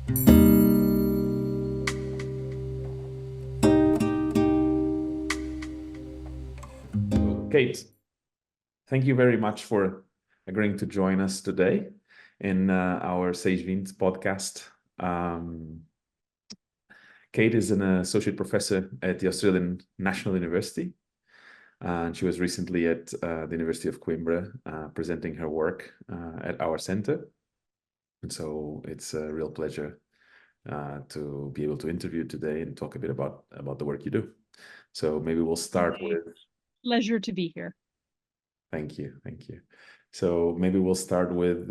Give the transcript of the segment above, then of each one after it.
Kate, thank you very much for agreeing to join us today in our CEIS20 podcast. Kate is an associate professor at the Australian National University, and she was recently at the University of Coimbra presenting her work at our center. And so it's a real pleasure to be able to interview today and talk a bit about the work you do. So maybe we'll start with... Pleasure to be here. Thank you. Thank you. So maybe we'll start with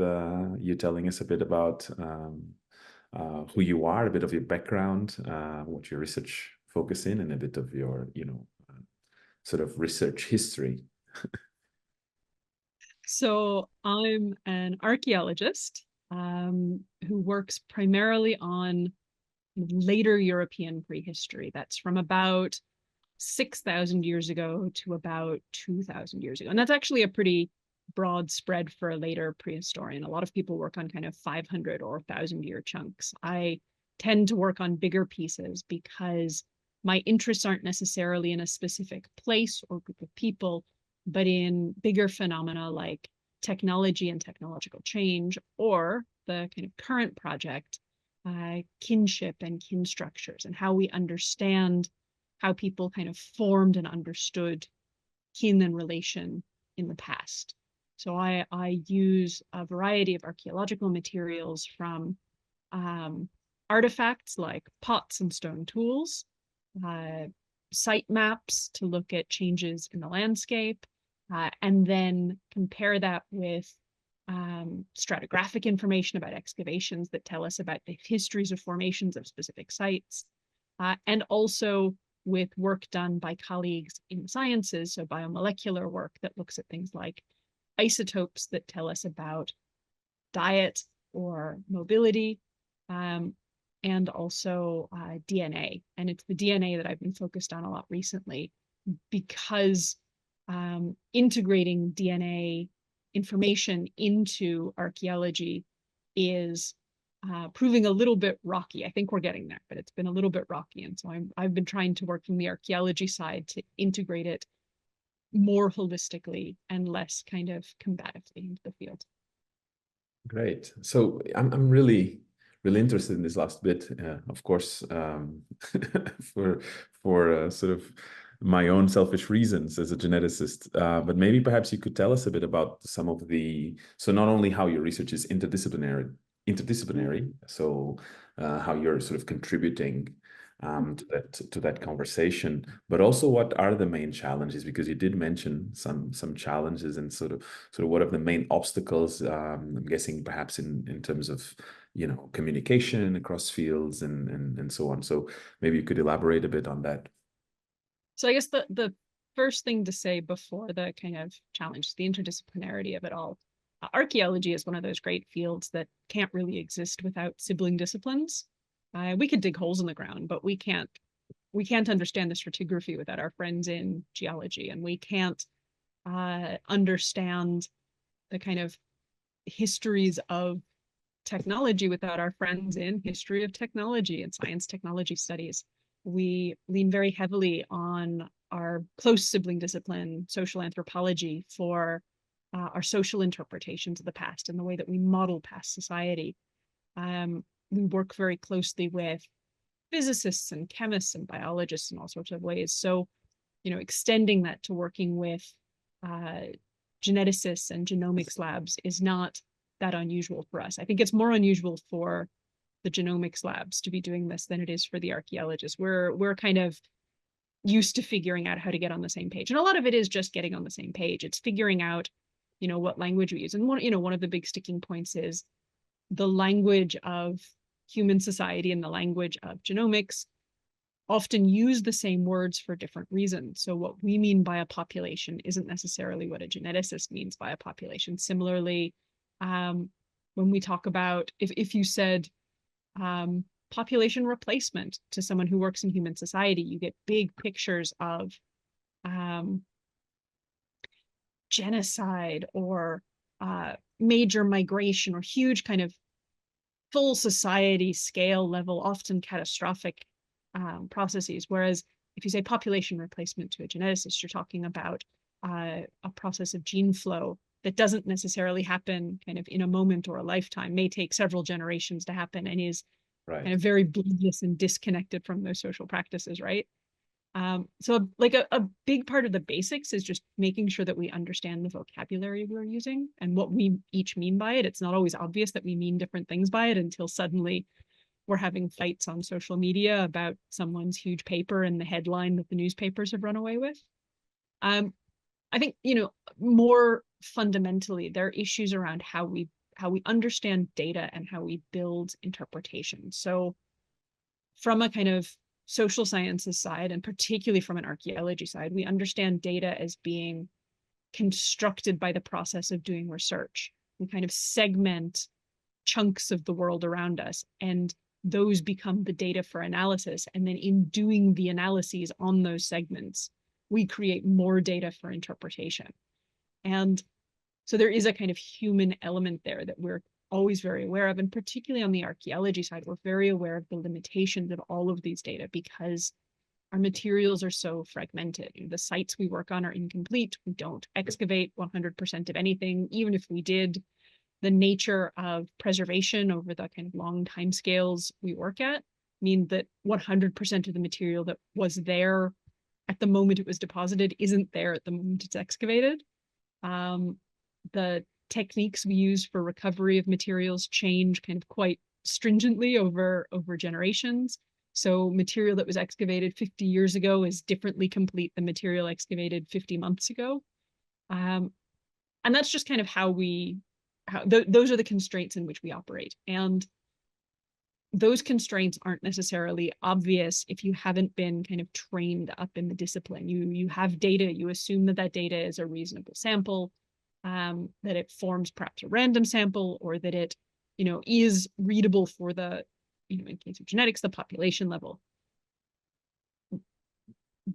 you telling us a bit about who you are, a bit of your background, what your research focus in, and a bit of your, sort of research history. So I'm an archaeologist who works primarily on later European prehistory. That's from about 6,000 years ago to about 2,000 years ago. And that's actually a pretty broad spread for a later prehistorian. A lot of people work on kind of 500 or 1,000-year chunks. I tend to work on bigger pieces because my interests aren't necessarily in a specific place or group of people, but in bigger phenomena like technology and technological change, or the kind of current project, kinship and kin structures, and how we understand how people kind of formed and understood kin and relation in the past. So I use a variety of archaeological materials from artifacts like pots and stone tools, site maps to look at changes in the landscape, and then compare that with stratigraphic information about excavations that tell us about the histories of formations of specific sites, and also with work done by colleagues in sciences, so biomolecular work that looks at things like isotopes that tell us about diet or mobility, and also DNA. And it's the DNA that I've been focused on a lot recently, because integrating DNA information into archaeology is proving a little bit rocky. I think we're getting there, but it's been a little bit rocky. And so I've been trying to work from the archaeology side to integrate it more holistically and less kind of combatively into the field. Great. So I'm really interested in this last bit, of course, for sort of my own selfish reasons as a geneticist, but maybe perhaps you could tell us a bit about some of so not only how your research is interdisciplinary, so how you're sort of contributing to that conversation, but also what are the main challenges, because you did mention some challenges, and sort of what are the main obstacles, I'm guessing perhaps in terms of communication across fields and so on. So maybe you could elaborate a bit on that. So I guess the first thing to say before the kind of challenge, the interdisciplinarity of it all, archaeology is one of those great fields that can't really exist without sibling disciplines. We could dig holes in the ground, but we can't understand the stratigraphy without our friends in geology, and we can't understand the kind of histories of technology without our friends in history of technology and science technology studies. We lean very heavily on our close sibling discipline, social anthropology, for our social interpretations of the past and the way that we model past society. We work very closely with physicists and chemists and biologists in all sorts of ways. So, extending that to working with geneticists and genomics labs is not that unusual for us. I think it's more unusual for the genomics labs to be doing this than it is for the archaeologists. We're kind of used to figuring out how to get on the same page. And a lot of it is just getting on the same page. It's figuring out, what language we use. And one of the big sticking points is the language of human society and the language of genomics often use the same words for different reasons. So what we mean by a population isn't necessarily what a geneticist means by a population. Similarly, when we talk about, if you said population replacement to someone who works in human society, you get big pictures of genocide or major migration or huge kind of full society scale level, often catastrophic processes. Whereas if you say population replacement to a geneticist, you're talking about a process of gene flow that doesn't necessarily happen kind of in a moment or a lifetime, may take several generations to happen, and is kind of very bloodless and disconnected from those social practices, right? So like a big part of the basics is just making sure that we understand the vocabulary we're using and what we each mean by it. It's not always obvious that we mean different things by it until suddenly we're having fights on social media about someone's huge paper and the headline that the newspapers have run away with. I think, you know, more fundamentally, there are issues around how we understand data and how we build interpretation. So from a kind of social sciences side, and particularly from an archaeology side, we understand data as being constructed by the process of doing research. We kind of segment chunks of the world around us, and those become the data for analysis. And then in doing the analyses on those segments, we create more data for interpretation. And so there is a kind of human element there that we're always very aware of. And particularly on the archaeology side, we're very aware of the limitations of all of these data because our materials are so fragmented. The sites we work on are incomplete. We don't excavate 100% of anything. Even if we did, the nature of preservation over the kind of long timescales we work at mean that 100% of the material that was there at the moment it was deposited isn't there at the moment it's excavated. The techniques we use for recovery of materials change kind of quite stringently over generations. So material that was excavated 50 years ago is differently complete than material excavated 50 months ago. And that's just kind of how those are the constraints in which we operate. And those constraints aren't necessarily obvious if you haven't been kind of trained up in the discipline. You have data, you assume that data is a reasonable sample, that it forms perhaps a random sample, or that it, you know, is readable for the, you know, in case of genetics, the population level.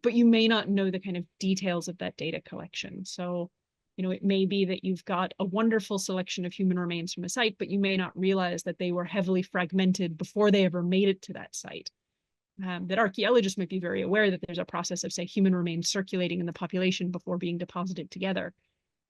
But you may not know the kind of details of that data collection. So, you know, it may be that you've got a wonderful selection of human remains from a site, but you may not realize that they were heavily fragmented before they ever made it to that site. That archaeologists might be very aware that there's a process of, say, human remains circulating in the population before being deposited together.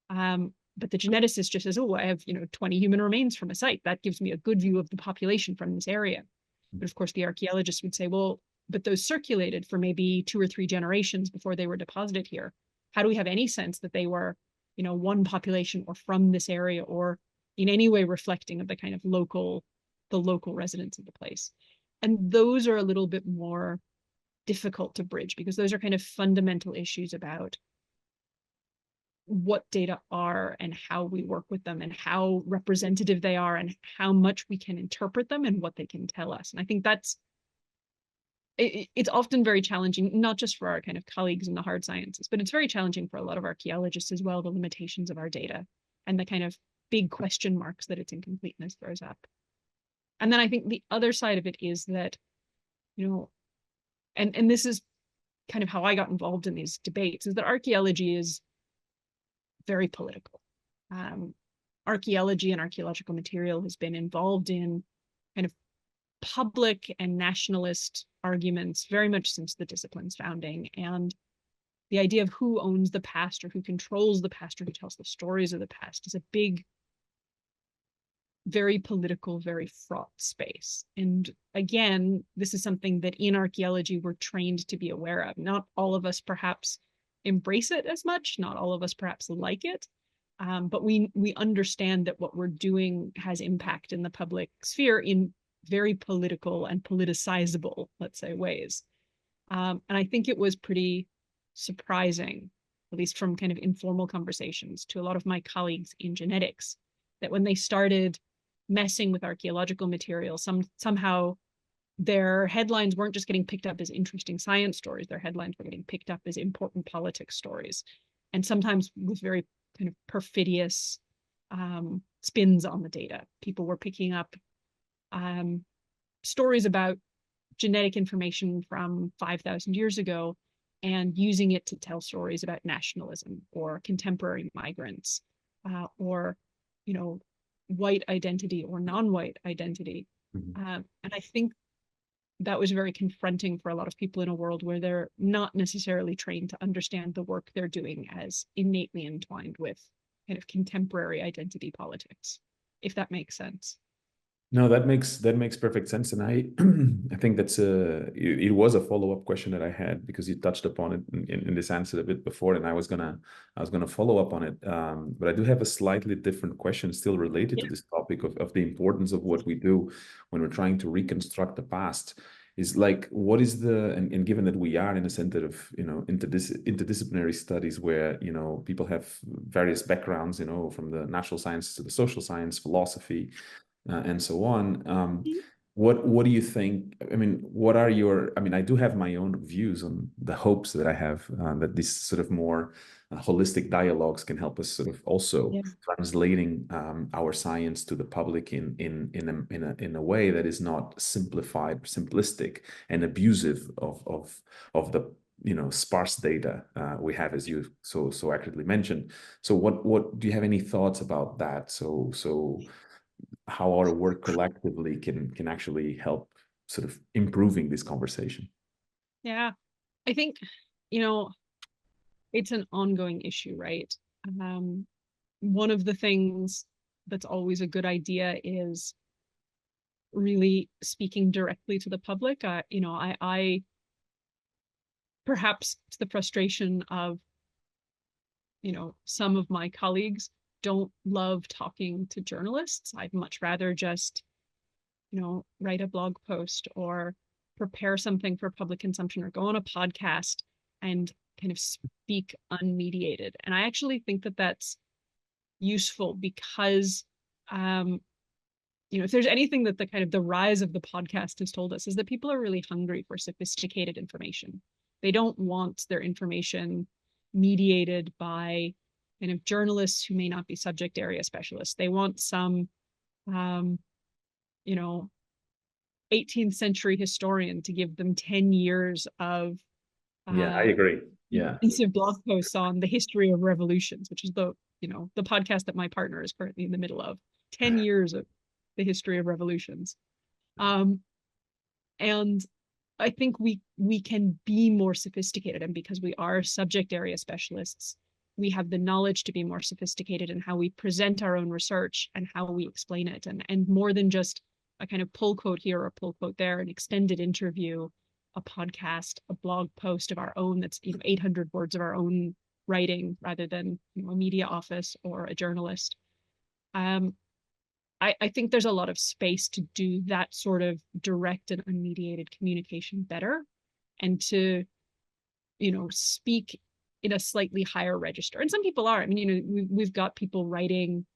But the geneticist just says, oh, I have, you know, 20 human remains from a site. That gives me a good view of the population from this area. But of course, the archaeologist would say, well, but those circulated for maybe 2 or 3 generations before they were deposited here. How do we have any sense that they were, you know, one population or from this area, or in any way reflecting of the kind of the local residents of the place? And those are a little bit more difficult to bridge because those are kind of fundamental issues about what data are and how we work with them and how representative they are and how much we can interpret them and what they can tell us. And I think it's often very challenging, not just for our kind of colleagues in the hard sciences, but it's very challenging for a lot of archaeologists as well, the limitations of our data and the kind of big question marks that its incompleteness throws up. And then I think the other side of it is that, you know, and this is kind of how I got involved in these debates, is that archaeology is very political. Archaeology and archaeological material has been involved in kind of public and nationalist arguments very much since the discipline's founding. And the idea of who owns the past or who controls the past or who tells the stories of the past is a big, very political, very fraught space. And again, this is something that in archaeology we're trained to be aware of. Not all of us perhaps embrace it as much, not all of us perhaps like it, but we understand that what we're doing has impact in the public sphere in very political and politicizable, let's say, ways. And I think it was pretty surprising, at least from kind of informal conversations, to a lot of my colleagues in genetics, that when they started messing with archaeological material, somehow their headlines weren't just getting picked up as interesting science stories, their headlines were getting picked up as important politics stories, and sometimes with very kind of perfidious spins on the data. People were picking up stories about genetic information from 5,000 years ago and using it to tell stories about nationalism or contemporary migrants or, you know, white identity or non-white identity. And I think that was very confronting for a lot of people in a world where they're not necessarily trained to understand the work they're doing as innately entwined with kind of contemporary identity politics, if that makes sense. No, that makes perfect sense, and I I think it was a follow-up question that I had, because you touched upon it in this answer a bit before, and I was gonna follow up on it, but I do have a slightly different question still related to this topic of the importance of what we do when we're trying to reconstruct the past. Is like, what is and given that we are in a center of interdisciplinary studies where people have various backgrounds, from the natural sciences to the social science, philosophy, and so on. What do you think? I mean, what are your? I mean, I do have my own views on the hopes that I have that these sort of more holistic dialogues can help us sort of also translating our science to the public in a way that is not simplified, simplistic, and abusive of the sparse data we have, as you so accurately mentioned. So what do you have any thoughts about that? So how our work collectively can actually help sort of improving this conversation? Yeah, I think, it's an ongoing issue, right? One of the things that's always a good idea is really speaking directly to the public. I perhaps to the frustration of, some of my colleagues, don't love talking to journalists. I'd much rather just, write a blog post or prepare something for public consumption or go on a podcast and kind of speak unmediated. And I actually think that that's useful because, if there's anything that the rise of the podcast has told us, is that people are really hungry for sophisticated information. They don't want their information mediated by kind of journalists who may not be subject area specialists. They want some, 18th century historian to give them 10 years of Yeah, I agree. Yeah. intensive blog posts on the history of revolutions, which is the podcast that my partner is currently in the middle of. 10 years of the history of revolutions. And I think we can be more sophisticated, and because we are subject area specialists, we have the knowledge to be more sophisticated in how we present our own research and how we explain it. And more than just a kind of pull quote here or pull quote there, an extended interview, a podcast, a blog post of our own that's 800 words of our own writing rather than a media office or a journalist. I think there's a lot of space to do that sort of direct and unmediated communication better, and to speak in a slightly higher register. And some people are. I mean, we've got people writing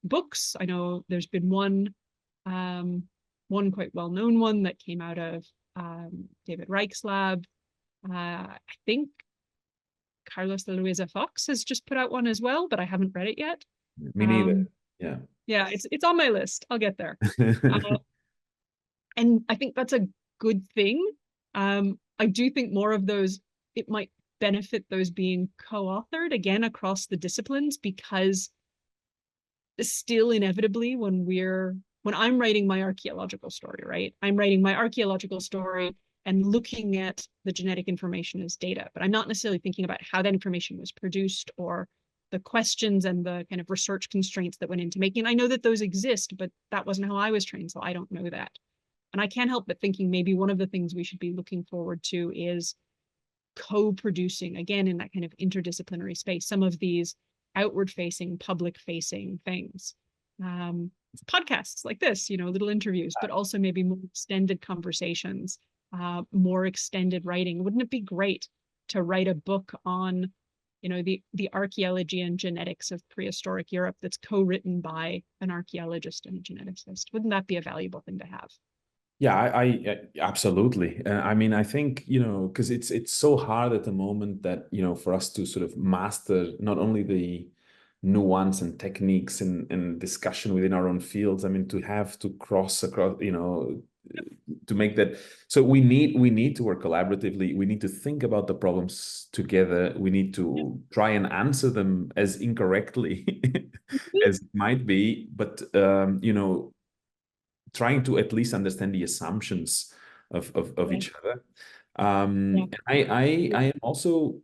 books. I know there's been one quite well-known one that came out of David Reich's lab. I think Carlos de Luisa Fox has just put out one as well, but I haven't read it yet. Me neither. Yeah, it's on my list. I'll get there. And I think that's a good thing. I do think more of those, it might benefit those being co-authored again across the disciplines, because still inevitably when I'm writing my archaeological story, right? I'm writing my archaeological story and looking at the genetic information as data, but I'm not necessarily thinking about how that information was produced or the questions and the kind of research constraints that went into making it. I know that those exist, but that wasn't how I was trained, so I don't know that. And I can't help but thinking maybe one of the things we should be looking forward to is co-producing, again, in that kind of interdisciplinary space, some of these outward-facing, public-facing things. Podcasts like this, little interviews, but also maybe more extended conversations, more extended writing. Wouldn't it be great to write a book on the archaeology and genetics of prehistoric Europe that's co-written by an archaeologist and a geneticist? Wouldn't that be a valuable thing to have? Yeah, I absolutely. I mean, I think, because it's so hard at the moment that, for us to sort of master not only the nuance and techniques and discussion within our own fields. I mean, to have to cross across, to make that. So we need to work collaboratively. We need to think about the problems together. We need to try and answer them as incorrectly as it might be. But, trying to at least understand the assumptions of each other. Yeah. I am also,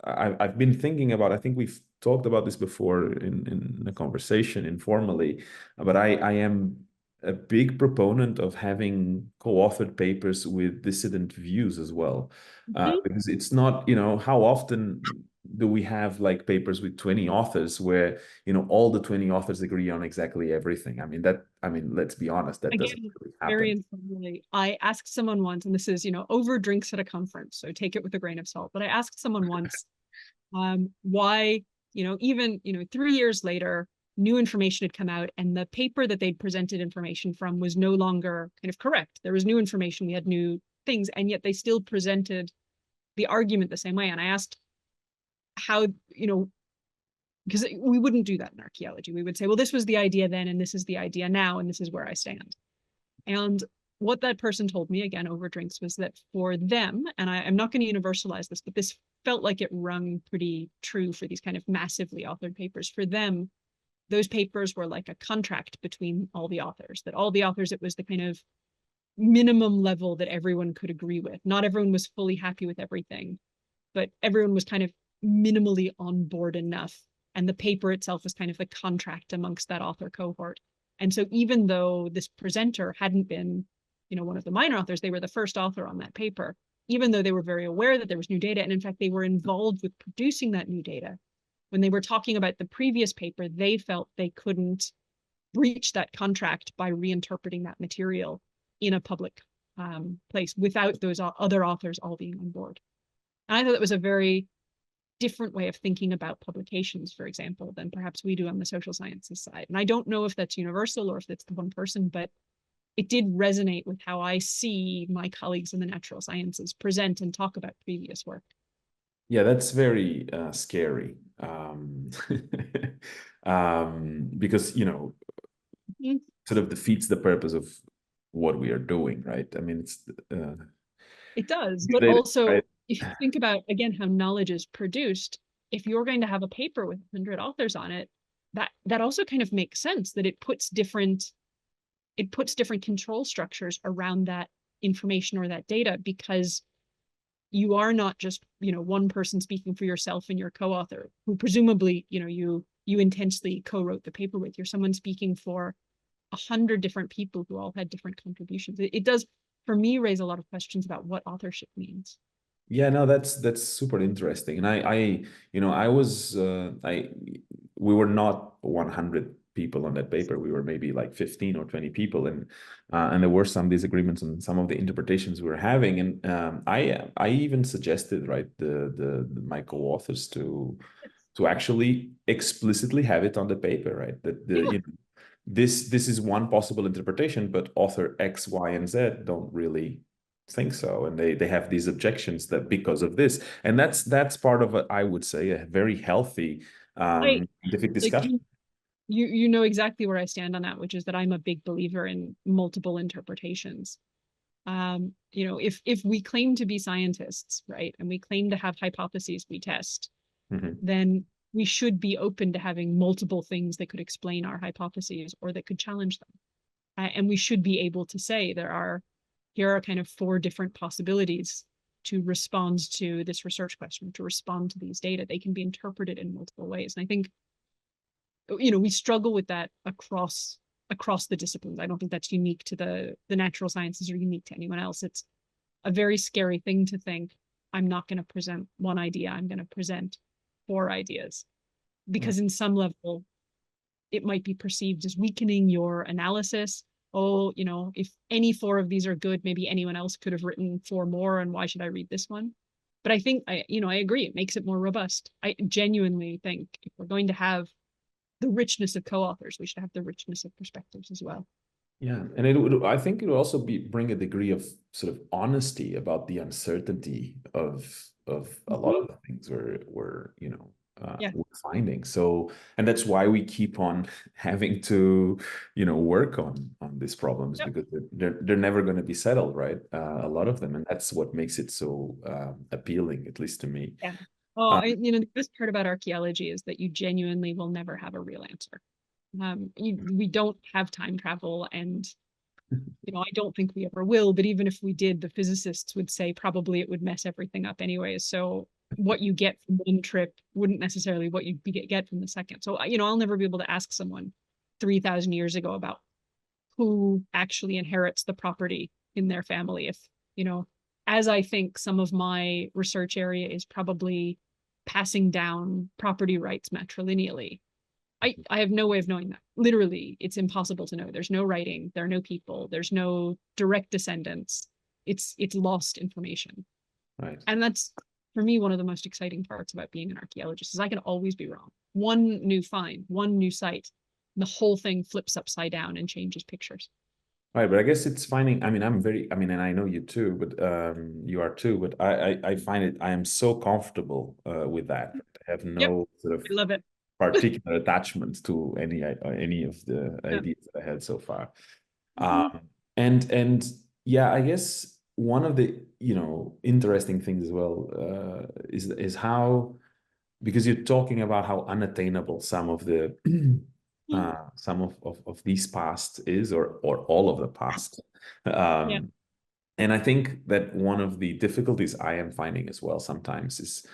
I've been thinking about, I think we've talked about this before in a conversation informally, but I am a big proponent of having co-authored papers with dissident views as well. Because it's not, how often do we have like papers with 20 authors where, all the 20 authors agree on exactly everything? I mean, let's be honest, that doesn't Again, really very happen. informally, I asked someone once, and this is, over drinks at a conference, so take it with a grain of salt, but I asked someone once why, even, 3 years later, new information had come out and the paper that they'd presented information from was no longer kind of correct. There was new information, we had new things, and yet they still presented the argument the same way. And I asked how, because we wouldn't do that in archaeology. We would say, well, this was the idea then, and this is the idea now, and this is where I stand. And what that person told me, again, over drinks, was that for them, and I'm not going to universalize this, but this felt like it rung pretty true for these kind of massively authored papers. For them, those papers were like a contract between all the authors, that all the authors, it was the kind of minimum level that everyone could agree with. Not everyone was fully happy with everything, but everyone was kind of minimally on board enough. And the paper itself was kind of the contract amongst that author cohort. And so even though this presenter hadn't been, one of the minor authors, they were the first author on that paper, even though they were very aware that there was new data. And in fact, they were involved with producing that new data. When they were talking about the previous paper, they felt they couldn't breach that contract by reinterpreting that material in a public place without those other authors all being on board. And I thought that was a very different way of thinking about publications, for example, than perhaps we do on the social sciences side. And I don't know if that's universal or if it's the one person, but it did resonate with how I see my colleagues in the natural sciences present and talk about previous work. Yeah, that's very scary. Because, sort of defeats the purpose of what we are doing, right? I mean, it does, but data, also right? if you think about, again, how knowledge is produced, if you're going to have a paper with 100 authors on it, that also kind of makes sense, that it puts different control structures around that information or that data, because you are not just, one person speaking for yourself and your co-author, who presumably, you intensely co-wrote the paper with. You're someone speaking for 100 different people who all had different contributions. It does, for me, raise a lot of questions about what authorship means. Yeah, no, that's super interesting. And we were not 100 people on that paper. We were maybe like 15 or 20 people, and there were some disagreements on some of the interpretations we were having. And I even suggested, right, my co-authors to actually explicitly have it on the paper, right? That this is one possible interpretation, but author X, Y, and Z don't really think so, and they have these objections that because of this, and that's part of I would say a very healthy scientific discussion. Like you know exactly where I stand on that, which is that I'm a big believer in multiple interpretations. If we claim to be scientists, right, and we claim to have hypotheses we test, then we should be open to having multiple things that could explain our hypotheses or that could challenge them. And we should be able to say here are kind of 4 different possibilities to respond to this research question, to respond to these data. They can be interpreted in multiple ways. And I think, we struggle with that across the disciplines. I don't think that's unique to the natural sciences or unique to anyone else. It's a very scary thing to think, I'm not going to present one idea, I'm going to present 4 ideas. Because in some level, it might be perceived as weakening your analysis. Oh, if any 4 of these are good, maybe anyone else could have written 4 more, and why should I read this one? But I think, I agree, it makes it more robust. I genuinely think if we're going to have the richness of co-authors, we should have the richness of perspectives as well. Yeah, and I think it would also bring a degree of sort of honesty about the uncertainty of a lot of the things we're finding. So, and that's why we keep on having to, work on these problems, because they're never going to be settled, right? A lot of them, and that's what makes it so appealing, at least to me. Yeah. Oh, the best part about archaeology is that you genuinely will never have a real answer. We don't have time travel, and I don't think we ever will, but even if we did, the physicists would say probably it would mess everything up anyways. So what you get from one trip wouldn't necessarily what you get from the second. So, I'll never be able to ask someone 3,000 years ago about who actually inherits the property in their family. If, as I think some of my research area is probably passing down property rights matrilineally. I have no way of knowing that. Literally, it's impossible to know. There's no writing, there are no people, there's no direct descendants. It's lost information. Right. And that's, for me, one of the most exciting parts about being an archaeologist is I can always be wrong. One new find, one new site, the whole thing flips upside down and changes pictures. Right, but I guess it's finding, and I know you too, but you are too, but I find it, I am so comfortable with that. I have no sort of I love it. particular attachment to any of the ideas that I had so far. And yeah, I guess one of the interesting things as well is how, because you're talking about how unattainable some of the some of these past is, or all of the past. And I think that one of the difficulties I am finding as well sometimes is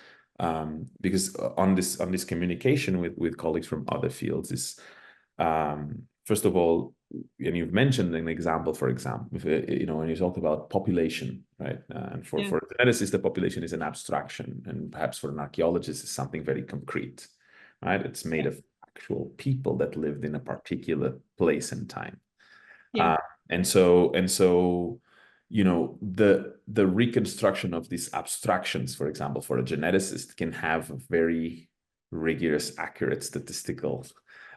because on this communication with colleagues from other fields is first of all, and you've mentioned an example, for example, when you talk about population, right? And for geneticists, the population is an abstraction, and perhaps for an archaeologist, it's something very concrete, right? It's made of actual people that lived in a particular place and time. And so the reconstruction of these abstractions, for example, for a geneticist, can have a very rigorous, accurate statistical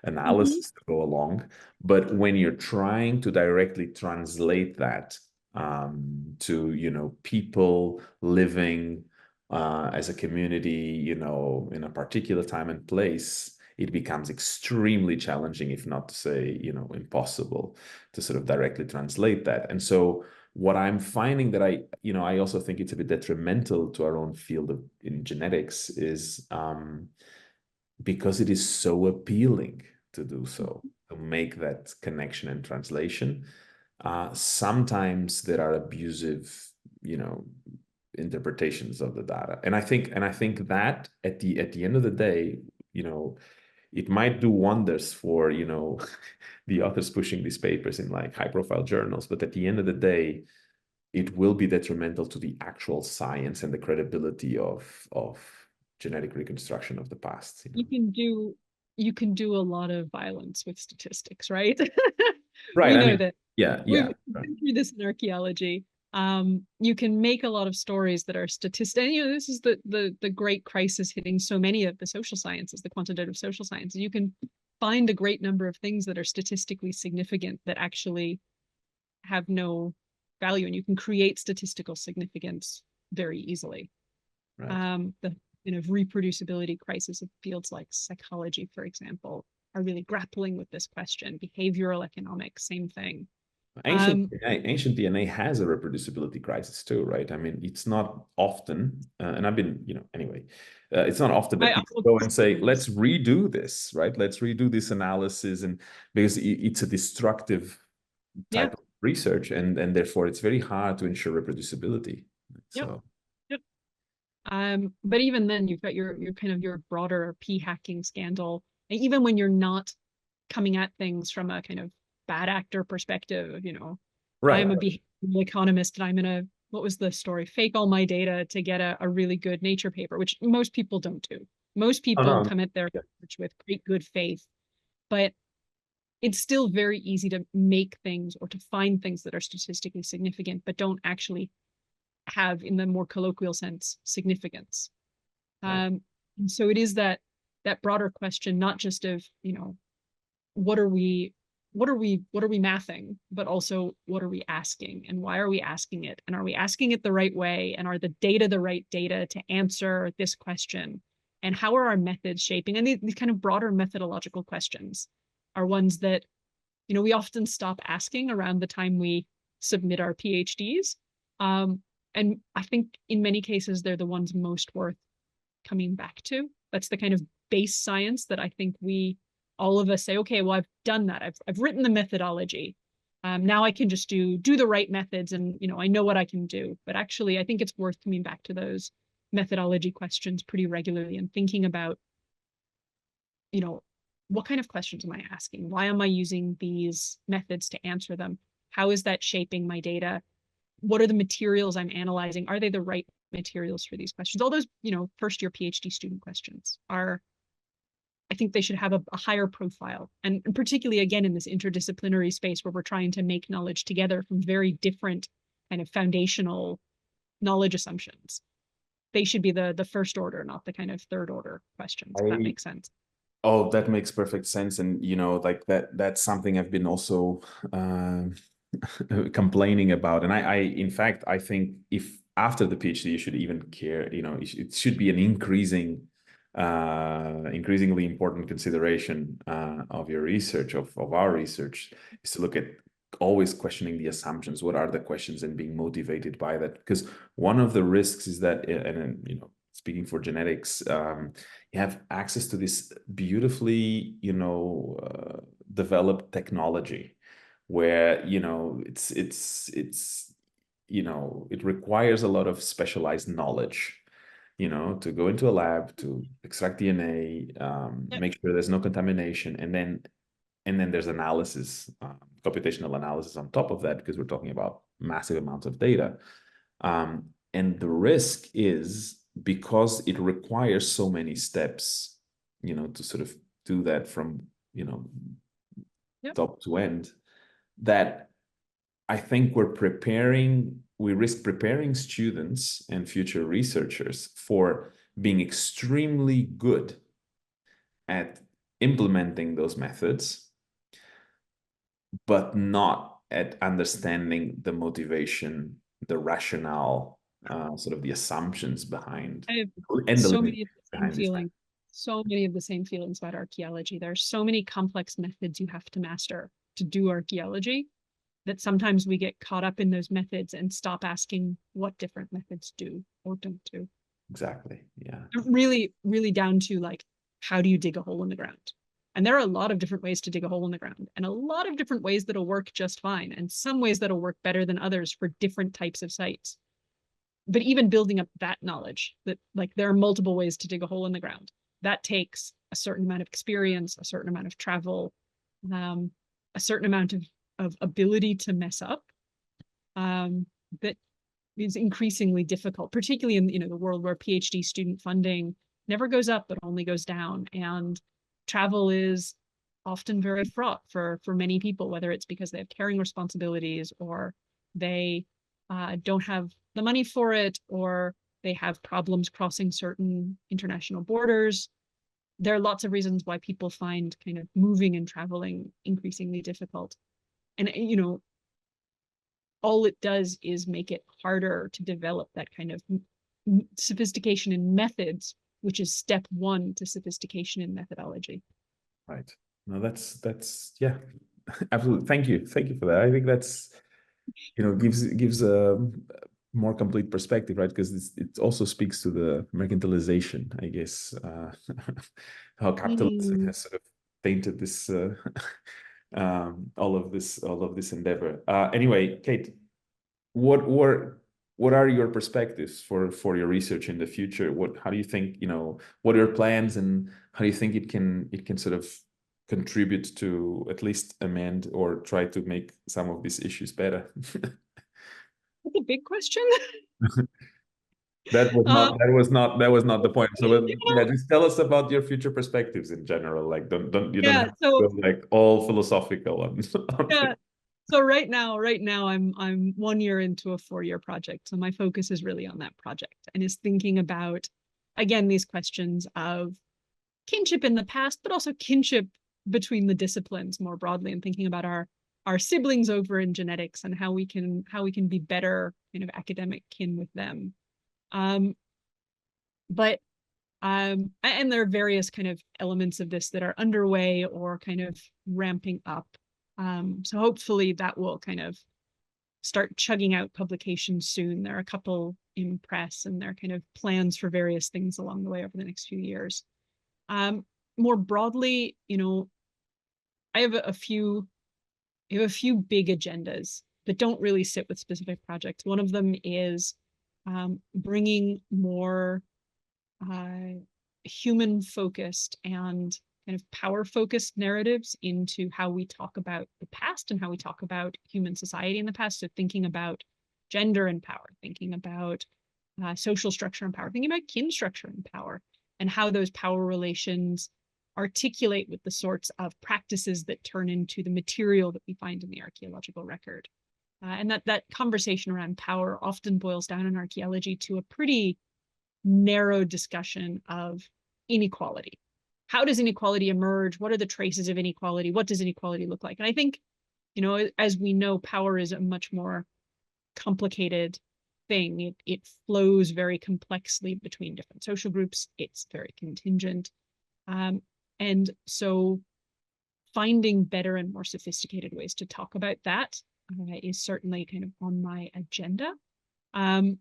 analysis to go along. But when you're trying to directly translate that to people living as a community, in a particular time and place, it becomes extremely challenging, if not to say, impossible to sort of directly translate that. And so what I'm finding that I also think it's a bit detrimental to our own field in genetics is because it is so appealing to do so, to make that connection and translation. Sometimes there are abusive, interpretations of the data. And I think that at the end of the day, it might do wonders for, the authors pushing these papers in like high profile journals, but at the end of the day, it will be detrimental to the actual science and the credibility of genetic reconstruction of the past. You can do a lot of violence with statistics, right? Right. We know that. We've been through this in archaeology. You can make a lot of stories that are statistical. And this is the great crisis hitting so many of the social sciences, the quantitative social sciences. You can find a great number of things that are statistically significant that actually have no value, and you can create statistical significance very easily. Right. The reproducibility crisis of fields like psychology, for example, are really grappling with this question. Behavioral economics, same thing. Ancient DNA has a reproducibility crisis too, right? I mean, it's not often, and I've been, anyway, it's not often that people go and say, let's redo this, right? Let's redo this analysis, and because it's a destructive type of research, and therefore it's very hard to ensure reproducibility. So. But even then, you've got your kind of your broader p-hacking scandal, and even when you're not coming at things from a kind of bad actor perspective, right. I'm a behavioral economist and I'm gonna, what was the story? Fake all my data to get a really good Nature paper, which most people don't do. Most people come at their research with great good faith, but it's still very easy to make things or to find things that are statistically significant, but don't actually have, in the more colloquial sense, significance. Right. And so it is that broader question, not just of, what are we mathing, but also what are we asking, and why are we asking it, and are we asking it the right way, and are the data the right data to answer this question, and how are our methods shaping? And these kind of broader methodological questions are ones that we often stop asking around the time we submit our PhDs, and I think in many cases they're the ones most worth coming back to. That's the kind of base science that I think all of us say, okay, well, I've done that. I've written the methodology. Now I can just do the right methods, and I know what I can do. But actually, I think it's worth coming back to those methodology questions pretty regularly and thinking about, what kind of questions am I asking? Why am I using these methods to answer them? How is that shaping my data? What are the materials I'm analyzing? Are they the right materials for these questions? All those, first-year PhD student questions I think they should have a higher profile. And particularly, again, in this interdisciplinary space where we're trying to make knowledge together from very different kind of foundational knowledge assumptions. They should be the first order, not the kind of third order questions, if that makes sense. Oh, that makes perfect sense. And, like that's something I've been also complaining about. And in fact, I think if after the PhD, you should even care, it should be an increasingly important consideration of your research, of our research, is to look at always questioning the assumptions. What are the questions, and being motivated by that? Because one of the risks is that, and speaking for genetics, you have access to this beautifully, developed technology where, it requires a lot of specialized knowledge, to go into a lab, to extract DNA, make sure there's no contamination, and then there's analysis, computational analysis on top of that, because we're talking about massive amounts of data. And the risk is, because it requires so many steps, to sort of do that from, top to end, that I think we risk preparing students and future researchers for being extremely good at implementing those methods, but not at understanding the motivation, the rationale, sort of the assumptions behind. I have and so many of the same feelings. So many of the same feelings about archaeology. There's so many complex methods you have to master to do archaeology, that sometimes we get caught up in those methods and stop asking what different methods do or don't do. Exactly. Yeah. Really, really down to, like, how do you dig a hole in the ground? And there are a lot of different ways to dig a hole in the ground, and a lot of different ways that'll work just fine, and some ways that'll work better than others for different types of sites. But even building up that knowledge, that, like, there are multiple ways to dig a hole in the ground, that takes a certain amount of experience, a certain amount of travel, a certain amount of ability to mess up, that is increasingly difficult, particularly in the world where PhD student funding never goes up but only goes down, and travel is often very fraught for many people, whether it's because they have caring responsibilities, or they don't have the money for it, or they have problems crossing certain international borders. There are lots of reasons why people find kind of moving and traveling increasingly difficult. And, all it does is make it harder to develop that kind of sophistication in methods, which is step one to sophistication in methodology. Right. No, that's yeah, absolutely. Thank you for that. I think that's, gives a more complete perspective, right? Because it also speaks to the mercantilization, I guess, how capitalism has sort of tainted this, all of this endeavor. Anyway, Kate, what are your perspectives for your research in the future? How do you think, what are your plans, and how do you think it can sort of contribute to at least amend or try to make some of these issues better? That's a big question. That was not the point. So just tell us about your future perspectives in general. Like, don't have to go like all philosophical on yeah. So right now I'm 1 year into a 4-year project. So my focus is really on that project, and is thinking about, again, these questions of kinship in the past, but also kinship between the disciplines more broadly, and thinking about our siblings over in genetics, and how we can be better kind of academic kin with them. And there are various kind of elements of this that are underway or kind of ramping up. So hopefully that will kind of start chugging out publications soon. There are a couple in press, and there are kind of plans for various things along the way over the next few years. More broadly, I have a few we have a few big agendas that don't really sit with specific projects. One of them is bringing more human-focused and kind of power-focused narratives into how we talk about the past and how we talk about human society in the past. So thinking about gender and power, thinking about social structure and power, thinking about kin structure and power, and how those power relations articulate with the sorts of practices that turn into the material that we find in the archaeological record. And that conversation around power often boils down in archaeology to a pretty narrow discussion of inequality. How does inequality emerge? What are the traces of inequality? What does inequality look like? And I think, you know, as we know, power is a much more complicated thing. It flows very complexly between different social groups. It's very contingent. And so finding better and more sophisticated ways to talk about that is certainly kind of on my agenda. And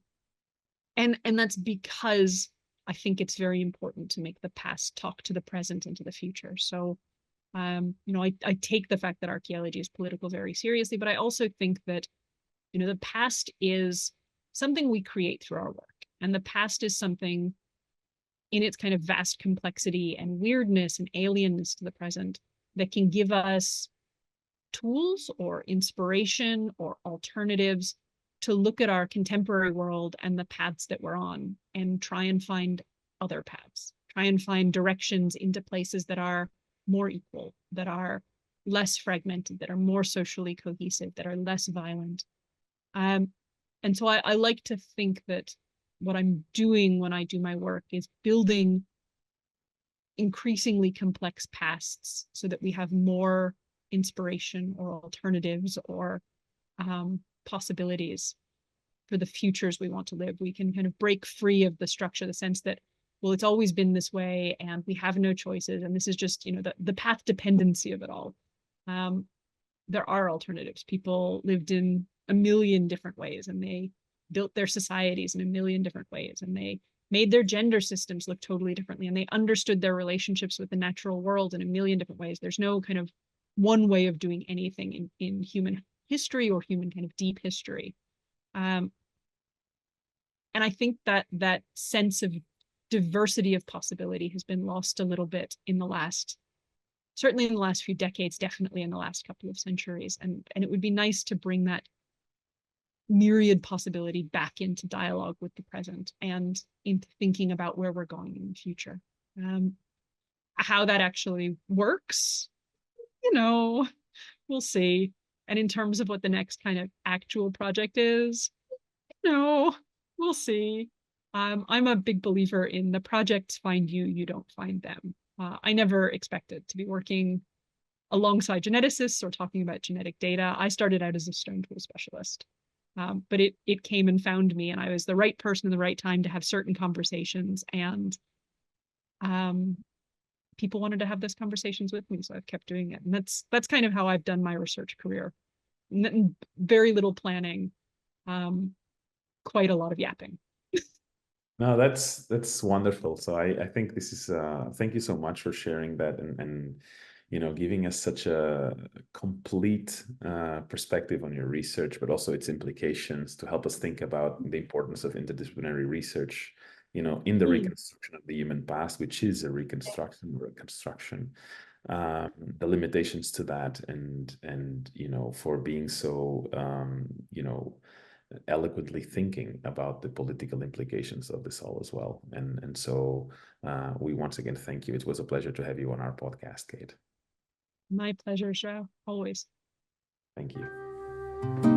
that's because I think it's very important to make the past talk to the present and to the future. So, you know, I take the fact that archaeology is political very seriously, but I also think that, you know, the past is something we create through our work. And the past is something in its kind of vast complexity and weirdness and alienness to the present that can give us tools or inspiration or alternatives to look at our contemporary world and the paths that we're on and try and find other paths, try and find directions into places that are more equal, that are less fragmented, that are more socially cohesive, that are less violent. And so I like to think that what I'm doing when I do my work is building increasingly complex pasts so that we have more inspiration or alternatives or possibilities for the futures we want to live. We can kind of break free of the structure, the sense that, well, it's always been this way and we have no choices. And this is just, you know, the path dependency of it all. There are alternatives. People lived in a million different ways and they built their societies in a million different ways, and they made their gender systems look totally differently, and they understood their relationships with the natural world in a million different ways. There's no kind of one way of doing anything in human history or human kind of deep history. And I think that sense of diversity of possibility has been lost a little bit in the last, certainly in the last few decades, definitely in the last couple of centuries. And it would be nice to bring that myriad possibility back into dialogue with the present and into thinking about where we're going in the future. How that actually works, you know, we'll see. And in terms of what the next kind of actual project is, you know, we'll see. I'm a big believer in the projects find you, you don't find them. I never expected to be working alongside geneticists or talking about genetic data. I started out as a stone tool specialist. But it came and found me, and I was the right person at the right time to have certain conversations, and people wanted to have those conversations with me, so I've kept doing it. And that's kind of how I've done my research career. Very little planning, quite a lot of yapping. No, that's wonderful. So I think this is thank you so much for sharing that and you know, giving us such a complete perspective on your research, but also its implications to help us think about the importance of interdisciplinary research, you know, in the reconstruction of the human past, which is a reconstruction, the limitations to that, and you know, for being so you know, eloquently thinking about the political implications of this all as well. And so we once again thank you. It was a pleasure to have you on our podcast, Kate. My pleasure, João, always. Thank you.